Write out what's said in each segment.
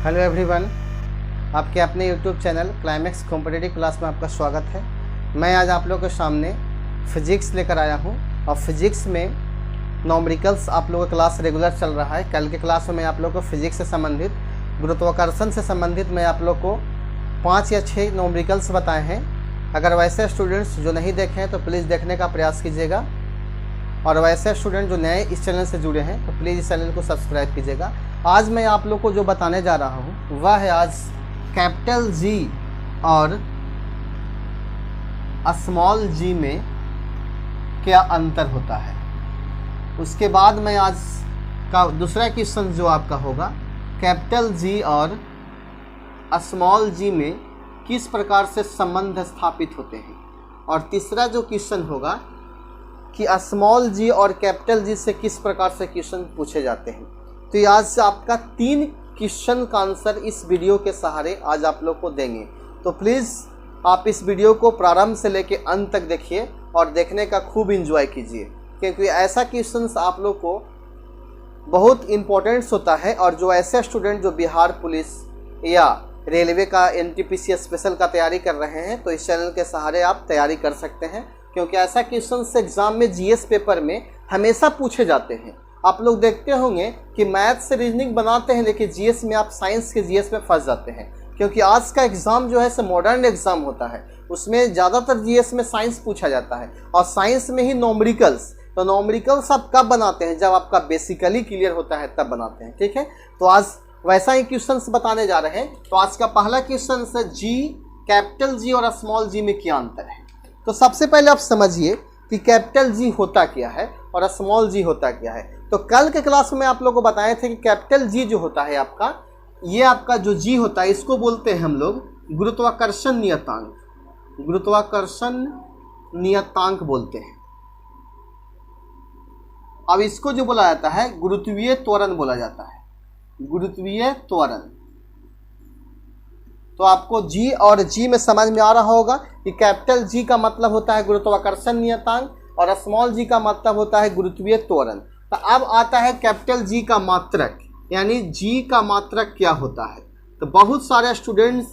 Hello everyone, आपके अपने YouTube channel climax competitive class में आपका स्वागत है। मैं आज आप लोगों के सामने फिजिक्स लेकर आया हूं और फिजिक्स में न्यूमेरिकल्स आप लोगों का क्लास रेगुलर चल रहा है। कल के क्लास में मैं आप लोगों को फिजिक्स से संबंधित, गुरुत्वाकर्षण से संबंधित मैं आप लोग को 5 या 6 न्यूमेरिकल्स बताए हैं। अगर वैसे स्टूडेंट्स जो नहीं देखे हैं तो प्लीज़ देखने का प्रयास कीजिएगा, और वैसे स्टूडेंट जो नए इस चैनल से जुड़े हैं तो प्लीज़ इस चैनल को सब्सक्राइब कीजिएगा। आज मैं आप लोग को जो बताने जा रहा हूँ वह है आज कैपिटल जी और स्मॉल जी में क्या अंतर होता है। उसके बाद मैं आज का दूसरा क्वेश्चन जो आपका होगा कैपिटल जी और स्मॉल जी में किस प्रकार से संबंध स्थापित होते हैं, और तीसरा जो क्वेश्चन होगा कि स्मॉल जी और कैपिटल जी से किस प्रकार से क्वेश्चन पूछे जाते हैं। तो ये आज आपका 3 क्वेश्चन का आंसर इस वीडियो के सहारे आज आप लोग को देंगे। तो प्लीज़ आप इस वीडियो को प्रारंभ से लेकर अंत तक देखिए और देखने का खूब एंजॉय कीजिए, क्योंकि ऐसा क्वेश्चन आप लोग को बहुत इम्पोर्टेंट्स होता है। और जो ऐसे स्टूडेंट जो बिहार पुलिस या रेलवे का NTPC स्पेशल का तैयारी कर रहे हैं तो इस चैनल के सहारे आप तैयारी कर सकते हैं, क्योंकि ऐसा क्वेश्चन से एग्जाम में GS पेपर में हमेशा पूछे जाते हैं। आप लोग देखते होंगे कि मैथ से रीजनिंग बनाते हैं लेकिन GS में आप साइंस के GS में फंस जाते हैं, क्योंकि आज का एग्ज़ाम जो है से मॉडर्न एग्ज़ाम होता है। उसमें ज़्यादातर GS में साइंस पूछा जाता है और साइंस में ही न्यूमेरिकल्स। तो न्यूमेरिकल्स आप कब बनाते हैं? जब आपका बेसिकली क्लियर होता है तब बनाते हैं, ठीक है। तो आज वैसा ही क्वेश्चन बताने जा रहे हैं। तो आज का पहला क्वेश्चन है जी, कैपिटल जी और स्मॉल जी में क्या अंतर है। तो सबसे पहले आप समझिए कि कैपिटल जी होता क्या है और स्मॉल जी होता क्या है। तो कल के क्लास में आप लोगों को बताए थे कि कैपिटल जी जो होता है आपका, ये आपका जो जी होता है इसको बोलते हैं हम लोग गुरुत्वाकर्षण नियतांक। गुरुत्वाकर्षण नियतांक बोलते हैं। अब इसको जो बोला जाता है गुरुत्वीय त्वरण बोला जाता है, गुरुत्वीय त्वरण। तो आपको जी और जी में समझ में आ रहा होगा कि कैपिटल जी का मतलब होता है गुरुत्वाकर्षण नियतांक और स्मॉल जी का मतलब होता है गुरुत्वीय त्वरण। तो अब आता है कैपिटल जी का मात्रक, यानी जी का मात्रक क्या होता है। तो बहुत सारे स्टूडेंट्स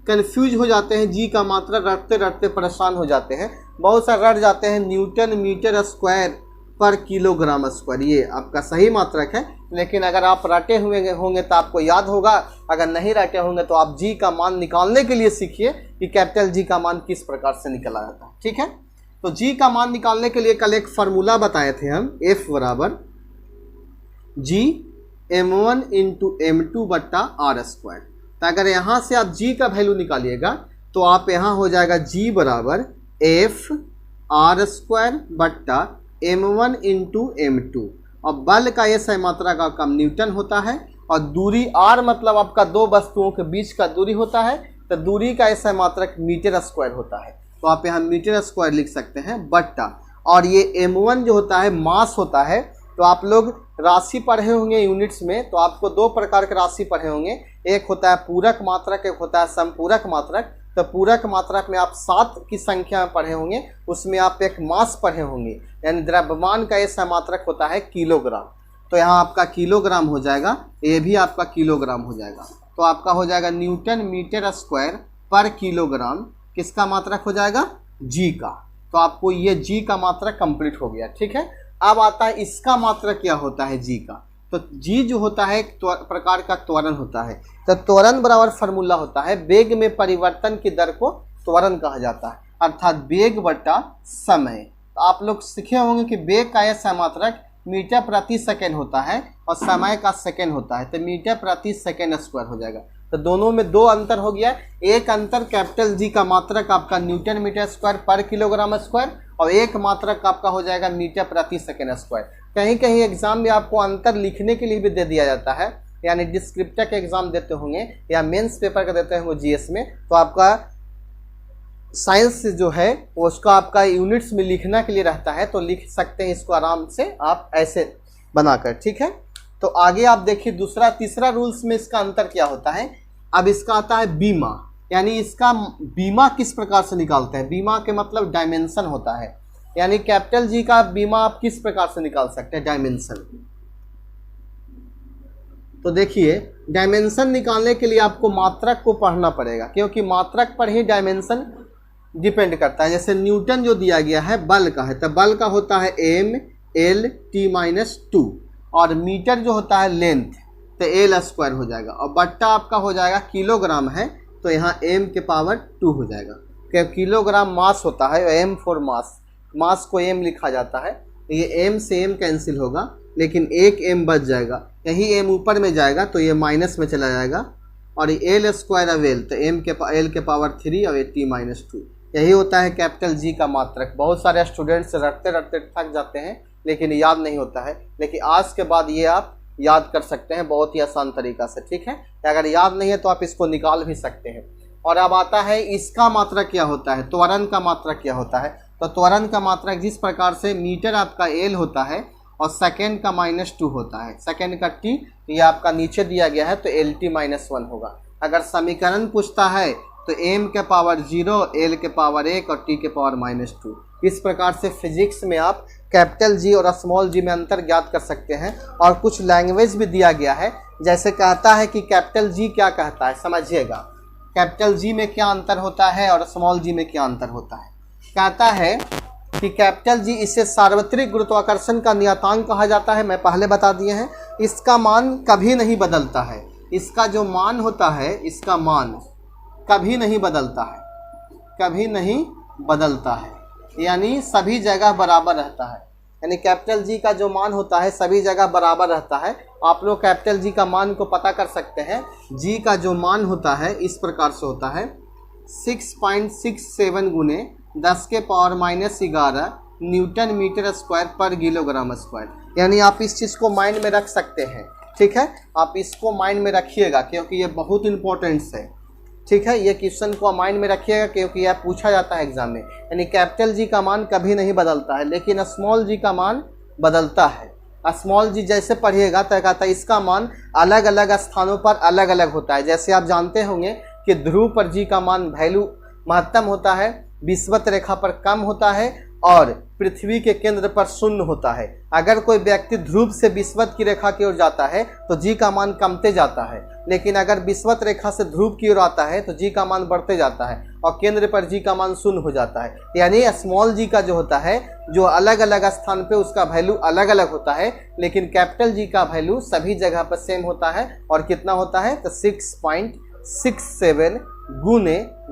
कंफ्यूज हो जाते हैं, जी का मात्रक रटते रटते परेशान हो जाते हैं। बहुत सारे रट जाते हैं न्यूटन मीटर स्क्वायर पर किलोग्राम स्क्वायर, ये आपका सही मात्रक है। लेकिन अगर आप रटे हुए होंगे तो आपको याद होगा, अगर नहीं रटे होंगे तो आप जी का मान निकालने के लिए सीखिए कि कैपिटल जी का मान किस प्रकार से निकाला जाता है, ठीक है। तो जी का मान निकालने के लिए कल एक फार्मूला बताए थे हम, F बराबर जी m1 इंटू m2 बट्टा आर स्क्वायर। तो अगर यहाँ से आप जी का वैल्यू निकालिएगा तो आप यहाँ हो जाएगा जी बराबर F आर स्क्वायर बट्टा m1 इंटू m2। और बल का ये सही मात्रा का काम न्यूटन होता है, और दूरी r मतलब आपका दो वस्तुओं के बीच का दूरी होता है, तो दूरी का ऐसा मात्रक मीटर स्क्वायर होता है। तो आप यहाँ मीटर स्क्वायर लिख सकते हैं बट्टा, और ये m1 जो होता है मास होता है। तो आप लोग राशि पढ़े होंगे यूनिट्स में, तो आपको 2 प्रकार के राशि पढ़े होंगे, एक होता है पूरक मात्रक, एक होता है समपूरक मात्रक। तो पूरक मात्रक में आप 7 की संख्या में पढ़े होंगे, उसमें आप एक मास पढ़े होंगे, यानी द्रव्यमान का ऐसा मात्रक होता है किलोग्राम। तो यहाँ आपका किलोग्राम हो जाएगा, ये भी आपका किलोग्राम हो जाएगा। तो आपका हो जाएगा न्यूटन मीटर स्क्वायर पर किलोग्राम, किसका मात्रक हो जाएगा? जी का। तो आपको ये जी का मात्रक कंप्लीट हो गया, ठीक है। अब आता है इसका मात्रक क्या होता है जी का। तो जी जो होता है एक प्रकार का त्वरण होता है। तो त्वरण बराबर फार्मूला होता है वेग में परिवर्तन की दर को त्वरण कहा जाता है, अर्थात वेग बटा समय। तो आप लोग सीखे होंगे कि वेग का यह मात्रक मीटर प्रति सेकेंड होता है और समय का सेकेंड होता है, तो मीटर प्रति सेकेंड स्क्वायर हो जाएगा। तो दोनों में 2 अंतर हो गया। एक अंतर कैपिटल जी का मात्रक आपका न्यूटन मीटर स्क्वायर पर किलोग्राम स्क्वायर, और एक मात्रक आपका हो जाएगा मीटर प्रति सेकेंड स्क्वायर। कहीं कहीं एग्जाम में आपको अंतर लिखने के लिए भी दे दिया जाता है, यानी डिस्क्रिप्टर के एग्जाम देते होंगे या मेंस पेपर का देते होंगे GS में, तो आपका साइंस जो है वो उसका आपका यूनिट्स में लिखने के लिए रहता है, तो लिख सकते हैं इसको आराम से आप ऐसे बनाकर, ठीक है। तो आगे आप देखिए तीसरा रूल्स में इसका अंतर क्या होता है। अब इसका आता है बीमा, यानी इसका बीमा किस प्रकार से निकालते हैं। बीमा के मतलब डायमेंशन होता है, यानी कैपिटल जी का बीमा आप किस प्रकार से निकाल सकते हैं, डायमेंशन। तो देखिए डायमेंशन निकालने के लिए आपको मात्रक को पढ़ना पड़ेगा, क्योंकि मात्रक पर ही डायमेंशन डिपेंड करता है। जैसे न्यूटन जो दिया गया है बल का है, तो बल का होता है m/L/T-2, और मीटर जो होता है लेंथ, तो L² हो जाएगा, और बट्टा आपका हो जाएगा किलोग्राम है, तो यहाँ m⁻² हो जाएगा। क्या किलोग्राम मास होता है, m फॉर मास, मास को m लिखा जाता है, ये m से m कैंसिल होगा, लेकिन एक m बच जाएगा, यही m ऊपर में जाएगा तो ये माइनस में चला जाएगा, और ये L² अब L, तो L⁻³ और ये T-2, यही होता है कैपिटल G का मात्रक। बहुत सारे स्टूडेंट्स रटते रटते थक जाते हैं, लेकिन याद नहीं होता है, लेकिन आज के बाद ये आप याद कर सकते हैं बहुत ही आसान तरीका से, ठीक है। अगर याद नहीं है तो आप इसको निकाल भी सकते हैं। और अब आता है इसका मात्रक क्या होता है, त्वरण का मात्रक क्या होता है। तो त्वरण का मात्रक जिस प्रकार से मीटर आपका L होता है और सेकेंड का -2 होता है, सेकेंड का T, ये आपका नीचे दिया गया है तो LT-1 होगा। अगर समीकरण पूछता है तो m⁻0, L⁻1 और T⁻²। इस प्रकार से फिजिक्स में आप कैपिटल G और स्मॉल g में अंतर ज्ञात कर सकते हैं। और कुछ लैंग्वेज भी दिया गया है, जैसे कहता है कि कैपिटल G क्या कहता है, समझिएगा कैपिटल G में क्या अंतर होता है और स्मॉल g में क्या अंतर होता है। कहता है कि कैपिटल G, इसे सार्वत्रिक गुरुत्वाकर्षण का नियतांक कहा जाता है, मैं पहले बता दिए हैं। इसका मान कभी नहीं बदलता है, इसका जो मान होता है, इसका मान कभी नहीं बदलता है, कभी नहीं बदलता है, यानी सभी जगह बराबर रहता है। यानी कैपिटल G का जो मान होता है सभी जगह बराबर रहता है। आप लोग कैपिटल G का मान को पता कर सकते हैं। G का जो मान होता है इस प्रकार से होता है 6.67 × 10⁻⁻11 न्यूटन मीटर स्क्वायर पर किलोग्राम स्क्वायर। यानी आप इस चीज़ को माइंड में रख सकते हैं, ठीक है। आप इसको माइंड में रखिएगा क्योंकि ये बहुत इंपॉर्टेंट है, ठीक है। ये क्वेश्चन को माइंड में रखिएगा क्योंकि यह पूछा जाता है एग्जाम में। यानी कैपिटल G का मान कभी नहीं बदलता है, लेकिन स्मॉल g का मान बदलता है। स्मॉल g जैसे पढ़िएगा तो कहता है इसका मान अलग अलग स्थानों पर अलग अलग होता है। जैसे आप जानते होंगे कि ध्रुव पर g का मान वैल्यू महत्तम होता है, विषुवत रेखा पर कम होता है, और पृथ्वी के केंद्र पर 0 होता है। अगर कोई व्यक्ति ध्रुव से विषुवत की रेखा की ओर जाता है तो g का मान कमते जाता है, लेकिन अगर विषुवत रेखा से ध्रुव की ओर आता है तो g का मान बढ़ते जाता है, और केंद्र पर g का मान 0 हो जाता है। यानी स्मॉल g का जो होता है, जो अलग अलग स्थान पे उसका वैल्यू अलग अलग होता है, लेकिन कैपिटल G का वैल्यू सभी जगह पर सेम होता है। और कितना होता है, तो 6.67 ×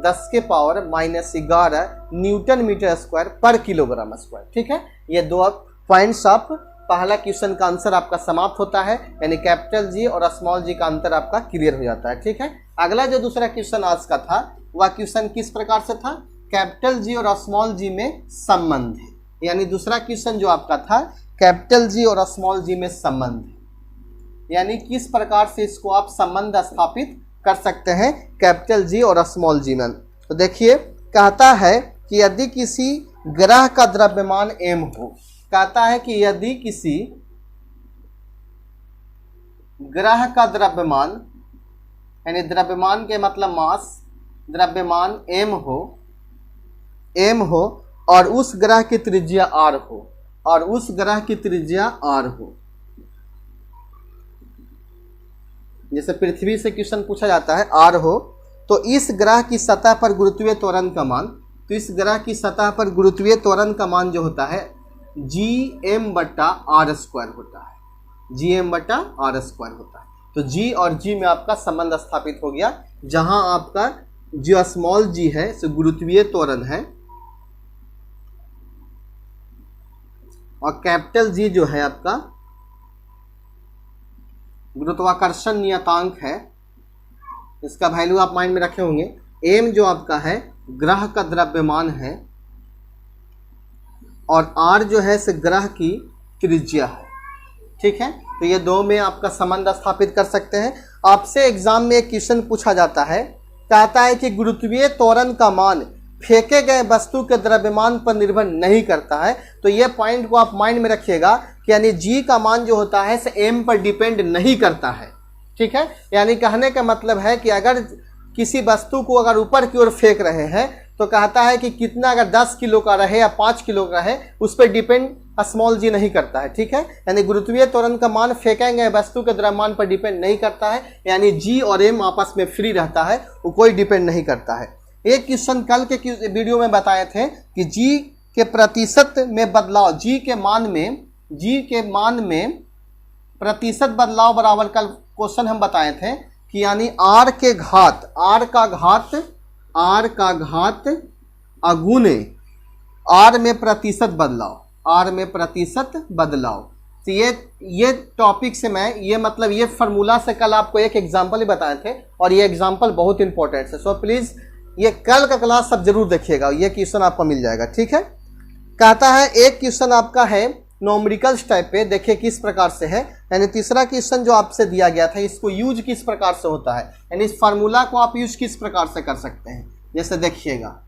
10⁻⁻11 न्यूटन मीटर स्क्वायर पर किलोग्राम स्क्वायर, ठीक है। ये दो पॉइंट्स आप, पहला क्वेश्चन का आंसर आपका समाप्त होता है, यानी कैपिटल G और स्मॉल g का अंतर आपका क्लियर हो जाता है, ठीक है। अगला जो दूसरा क्वेश्चन आज का था वह क्वेश्चन किस प्रकार से था, कैपिटल G और स्मॉल g में संबंध है। यानी दूसरा क्वेश्चन जो आपका था कैपिटल G और स्मॉल g में संबंध है, यानी किस प्रकार से इसको आप संबंध स्थापित कर सकते हैं कैपिटल G और स्मॉल g में। तो देखिए, कहता है कि यदि किसी ग्रह का द्रव्यमान m हो, कहता है कि यदि किसी ग्रह का द्रव्यमान, यानी द्रव्यमान के मतलब मास, द्रव्यमान m हो और उस ग्रह की त्रिज्या r हो, और उस ग्रह की त्रिज्या r हो। जैसे पृथ्वी से क्वेश्चन पूछा जाता है r हो, तो इस ग्रह की सतह पर गुरुत्वीय त्वरण का मान, तो इस ग्रह की सतह पर गुरुत्वीय त्वरण का मान जो होता है gm/r² होता है, gm/r² होता है। तो g और g में आपका संबंध स्थापित हो गया, जहां आपका जो स्मॉल g है सो गुरुत्वीय त्वरण है, और कैपिटल G जो है आपका गुरुत्वाकर्षण नियतांक है। इसका वैल्यू आप माइंड में रखे होंगे। m जो आपका है ग्रह का द्रव्यमान है, और r जो है से ग्रह की त्रिज्या है, ठीक है। तो ये दो में आपका संबंध स्थापित कर सकते हैं। आपसे एग्जाम में एक क्वेश्चन पूछा जाता है, कहता है कि गुरुत्वीय त्वरण का मान फेंके गए वस्तु के द्रव्यमान पर निर्भर नहीं करता है। तो ये पॉइंट को आप माइंड में रखिएगा कि यानी g का मान जो होता है से m पर डिपेंड नहीं करता है, ठीक है। यानी कहने का मतलब है कि अगर किसी वस्तु को अगर ऊपर की ओर फेंक रहे हैं तो कहता है कि कितना, अगर 10 किलो का रहे या 5 किलो का रहे, उस पर डिपेंड स्मॉल जी नहीं करता है, ठीक है। यानी गुरुत्वीय त्वरण का मान फेंकेंगे वस्तु के द्रव्यमान पर डिपेंड नहीं करता है, यानी जी और एम आपस में फ्री रहता है, वो कोई डिपेंड नहीं करता है। एक क्वेश्चन कल के वीडियो में बताए थे कि जी के प्रतिशत में बदलाव, जी के मान में प्रतिशत बदलाव बराबर, कल क्वेश्चन हम बताए थे कि यानी r का घात अगुने r में प्रतिशत बदलाव। तो ये टॉपिक से मैं ये फार्मूला से कल आपको एक एग्जांपल ही बताए थे और ये एग्जांपल बहुत इंपॉर्टेंट है। सो प्लीज ये कल का क्लास सब जरूर देखिएगा, ये क्वेश्चन आपको मिल जाएगा, ठीक है। कहता है एक क्वेश्चन आपका है न्यूमेरिकल्स टाइप पे, देखिए किस प्रकार से है। यानी तीसरा क्वेश्चन जो आपसे दिया गया था, इसको यूज किस प्रकार से होता है, यानी इस फार्मूला को आप यूज किस प्रकार से कर सकते हैं। जैसे देखिएगा,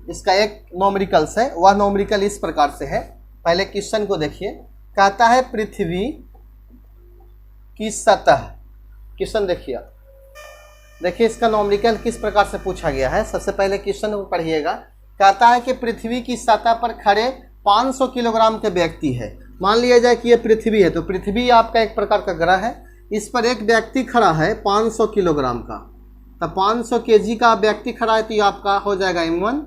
इसका एक न्यूमेरिकल्स है, वह न्यूमेरिकल इस प्रकार से है। पहले क्वेश्चन को देखिए, कहता है पृथ्वी की सतह, क्वेश्चन देखिए इसका न्यूमेरिकल किस प्रकार से पूछा गया है। सबसे पहले क्वेश्चन को पढ़िएगा। कहता है कि पृथ्वी की सतह पर खड़े 500 किलोग्राम के व्यक्ति है। मान लिया जाए कि ये पृथ्वी है, तो पृथ्वी आपका एक प्रकार का ग्रह है, इस पर एक व्यक्ति खड़ा है 500 किलोग्राम का, तो 500 केजी का व्यक्ति खड़ा है, तो ये आपका हो जाएगा m1।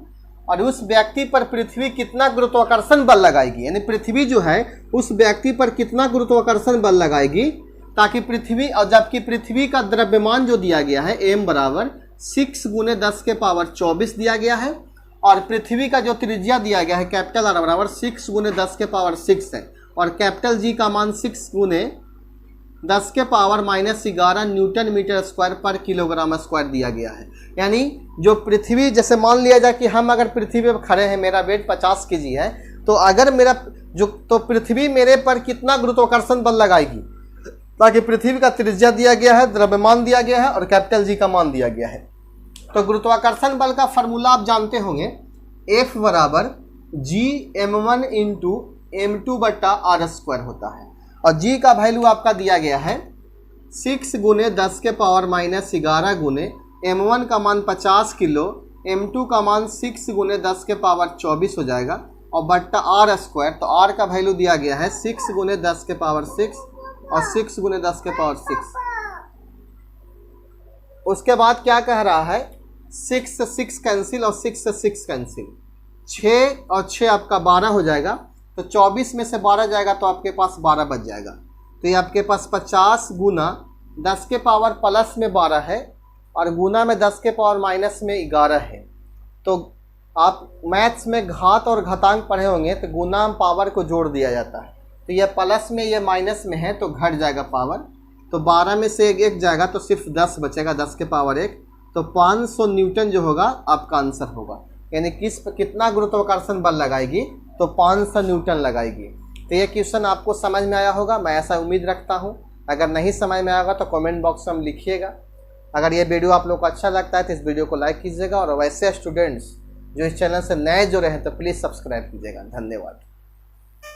और उस व्यक्ति पर पृथ्वी कितना गुरुत्वाकर्षण बल लगाएगी, यानी पृथ्वी जो है उस व्यक्ति पर कितना गुरुत्वाकर्षण बल लगाएगी, ताकि पृथ्वी, और जबकि पृथ्वी का द्रव्यमान जो दिया गया है m बराबर 6 गुने 10 के पावर 24 दिया गया है, और पृथ्वी का जो त्रिज्या दिया गया है कैपिटल आर बराबर 6 गुने 10 के पावर 6 है, और कैपिटल जी का मान 6 गुने 10 के पावर -11 न्यूटन मीटर स्क्वायर पर किलोग्राम स्क्वायर दिया गया है। यानी जो पृथ्वी, जैसे मान लिया जाए कि हम अगर पृथ्वी पर खड़े हैं, मेरा वेट 50 केजी है, तो अगर तो पृथ्वी मेरे पर कितना गुरुत्वाकर्षण बल लगाएगी, ताकि पृथ्वी का त्रिज्या दिया गया है, द्रव्यमान दिया गया है और कैपिटल जी का मान दिया गया है। तो गुरुत्वाकर्षण बल का फॉर्मूला आप जानते होंगे, F बराबर Gm1 इंटू m2/r² होता है, और G का वैल्यू आपका दिया गया है 6 गुने 10 के पावर -11 गुने m1 का मान 50 किलो, m2 का मान 6 गुने 10 के पावर 24 हो जाएगा, और बट्टा r²। तो r का वैल्यू दिया गया है 6 गुने 10 के पावर 6 और 6 गुने 10 के पावर 6। उसके बाद क्या कह रहा है, 6 से 6 कैंसिल और 6 से 6 कैंसिल, 6 और 6 आपका 12 हो जाएगा, तो 24 में से 12 जाएगा तो आपके पास 12 बच जाएगा। तो ये आपके पास 50 गुना 10 के पावर प्लस में 12 है और गुना में 10 के पावर माइनस में 11 है। तो आप मैथ्स में घात और घातांक पढ़े होंगे, तो गुना पावर को जोड़ दिया जाता है, तो ये प्लस में ये माइनस में है तो घट जाएगा पावर, तो 12 में से एक जाएगा तो सिर्फ 10 बचेगा, 10 के पावर 1, तो 500 न्यूटन जो होगा आपका आंसर होगा। यानी कितना गुरुत्वाकर्षण बल लगाएगी, तो 500 न्यूटन लगाएगी। तो ये क्वेश्चन आपको समझ में आया होगा, मैं ऐसा उम्मीद रखता हूँ। अगर नहीं समझ में आएगा तो कमेंट बॉक्स में लिखिएगा। अगर ये वीडियो आप लोग को अच्छा लगता है तो इस वीडियो को लाइक कीजिएगा, और वैसे स्टूडेंट्स जो इस चैनल से नए जुड़े हैं तो प्लीज़ सब्सक्राइब कीजिएगा। धन्यवाद।